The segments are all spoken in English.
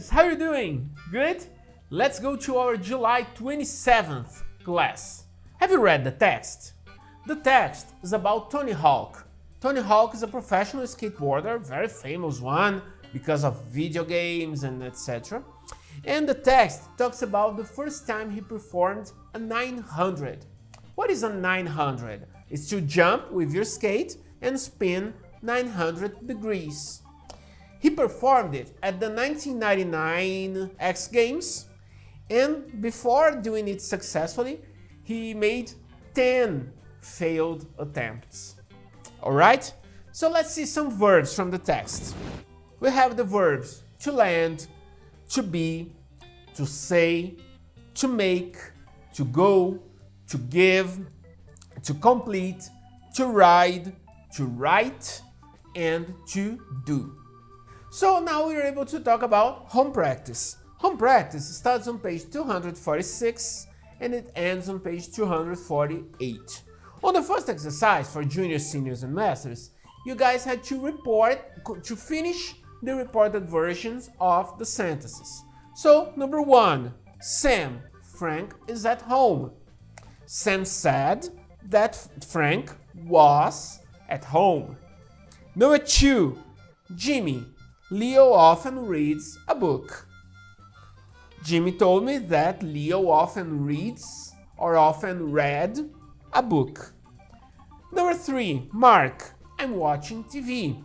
guys, how you doing? Good? Let's go to our July 27th class. Have you read the text? The text is about Tony Hawk. Tony Hawk is a professional skateboarder, very famous one because of video games and etc. And the text talks about the first time he performed a 900. What is a 900? It's to jump with your skate and spin 900 degrees. He performed it at the 1999 X Games, and before doing it successfully, he made 10 failed attempts. Alright? So let's see some verbs from the text. We have the verbs to land, to be, to say, to make, to go, to give, to complete, to ride, to write, and to do. So now we're able to talk about home practice. Home practice starts on page 246 and it ends on page 248. On the first exercise for juniors, seniors, and masters, you guys had to finish the reported versions of the sentences. So, number 1, Sam, Frank is at home. Sam said that Frank was at home. Number 2, Jimmy, Leo often reads a book. Jimmy told me that Leo often reads or often read a book. Number 3, Mark, I'm watching TV.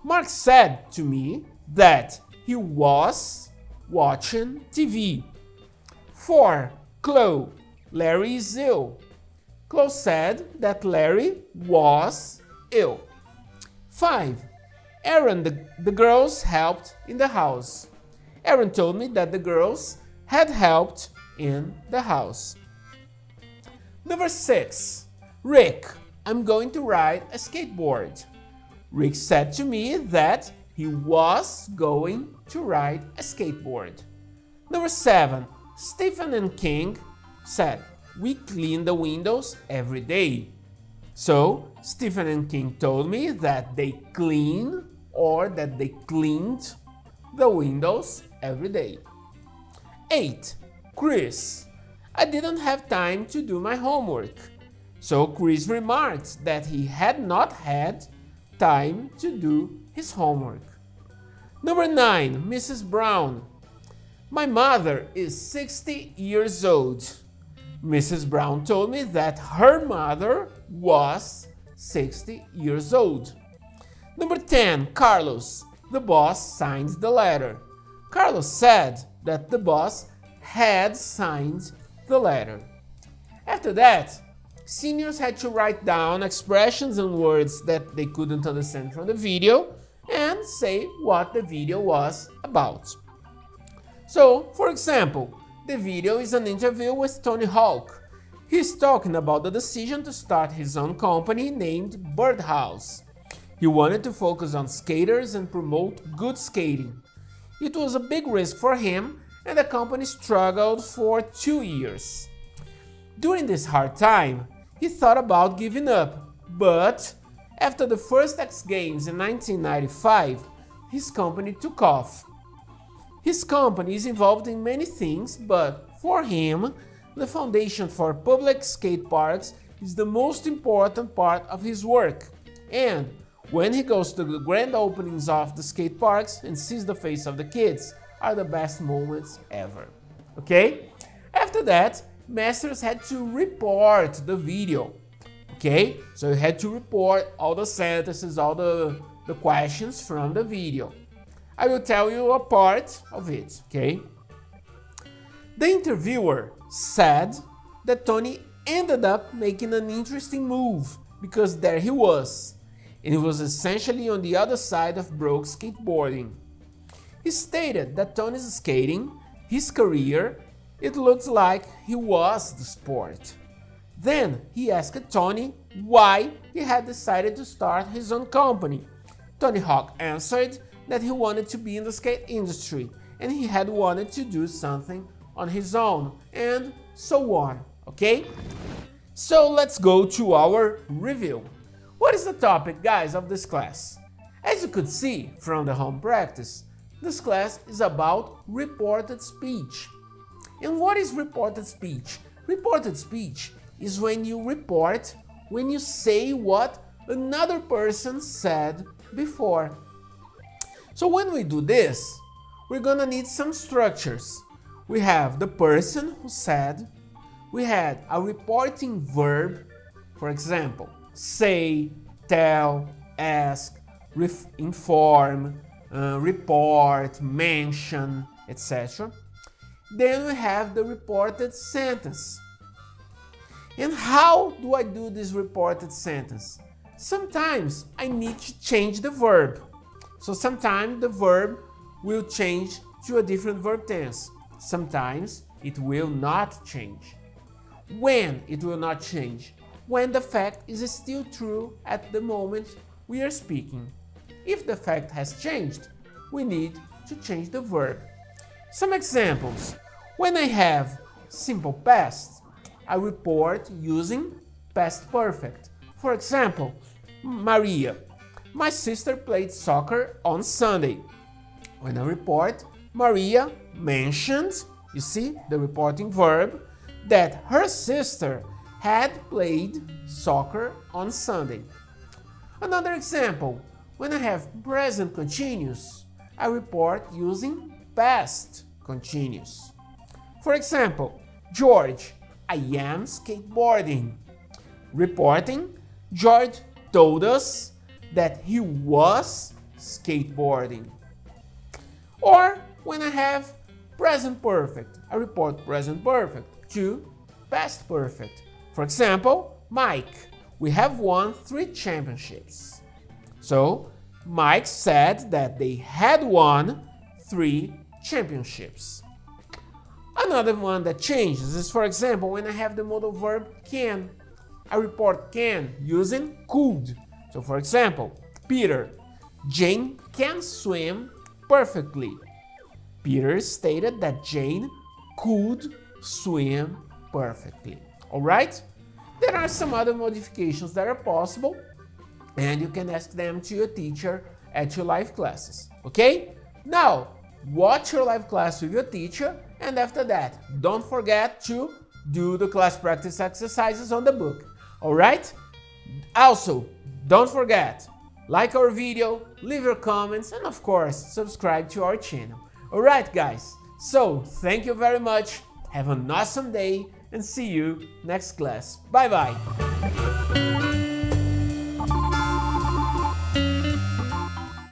Mark said to me that he was watching TV. 4, Chloe, Larry is ill. Chloe said that Larry was ill. 5, Aaron, the girls helped in the house. Aaron told me that the girls had helped in the house. Number 6, Rick, I'm going to ride a skateboard. Rick said to me that he was going to ride a skateboard. Number 7, Stephen and King said, we clean the windows every day. So, Stephen and King told me that they clean or that they cleaned the windows every day. 8, Chris, I didn't have time to do my homework. So Chris remarked that he had not had time to do his homework. Number 9, Mrs. Brown, my mother is 60 years old. Mrs. Brown told me that her mother was 60 years old. Number 10, Carlos, the boss signed the letter. Carlos said that the boss had signed the letter. After that, seniors had to write down expressions and words that they couldn't understand from the video and say what the video was about. So, for example, the video is an interview with Tony Hawk. He's talking about the decision to start his own company named Birdhouse. He wanted to focus on skaters and promote good skating. It was a big risk for him and the company struggled for 2 years. During this hard time, he thought about giving up, but after the first X Games in 1995, his company took off. His company is involved in many things, but for him, the foundation for public skate parks is the most important part of his work. And when he goes to the grand openings of the skate parks and sees the face of the kids, are the best moments ever. Okay? After that, masters had to report the video. Okay? So you had to report all the sentences, all the questions from the video. I will tell you a part of it, okay? The interviewer said that Tony ended up making an interesting move because there he was, and he was essentially on the other side of broke skateboarding. He stated that Tony's skating, his career, it looked like he was the sport. Then he asked Tony why he had decided to start his own company. Tony Hawk answered that he wanted to be in the skate industry and he had wanted to do something on his own and so on, okay? So let's go to our review. What is the topic, guys, of this class? As you could see from the home practice, This class is about reported speech. And what is reported speech? Reported speech is when you report, when you say what another person said before. So when we do this, we're gonna need some structures. We have the person who said, we had a reporting verb, for example, say, tell, ask, inform, report, mention, etc. Then we have the reported sentence. And how do I do this reported sentence? Sometimes I need to change the verb. So sometimes the verb will change to a different verb tense. Sometimes it will not change. When it will not change? When the fact is still true at the moment we are speaking. If the fact has changed, we need to change the verb. Some examples. When I have simple past, I report using past perfect. For example, Maria, my sister played soccer on Sunday. When I report, Maria mentioned, you see, the reporting verb, that her sister had played soccer on Sunday. Another example, when I have present continuous, I report using past continuous. For example, George, I am skateboarding. Reporting, George told us that he was skateboarding. Or when I have present perfect, I report present perfect to past perfect. For example, Mike, we have won 3 championships. So, Mike said that they had won 3 championships. Another one that changes is, for example, when I have the modal verb can. I report can using could. So, for example, Peter, Jane can swim perfectly. Peter stated that Jane could swim perfectly. Alright? There are some other modifications that are possible, and you can ask them to your teacher at your live classes. Okay? Now, watch your live class with your teacher, and after that, don't forget to do the class practice exercises on the book. Alright? Also, don't forget, like our video, leave your comments, and of course, subscribe to our channel. Alright guys, so thank you very much, have an awesome day, and see you next class. Bye bye!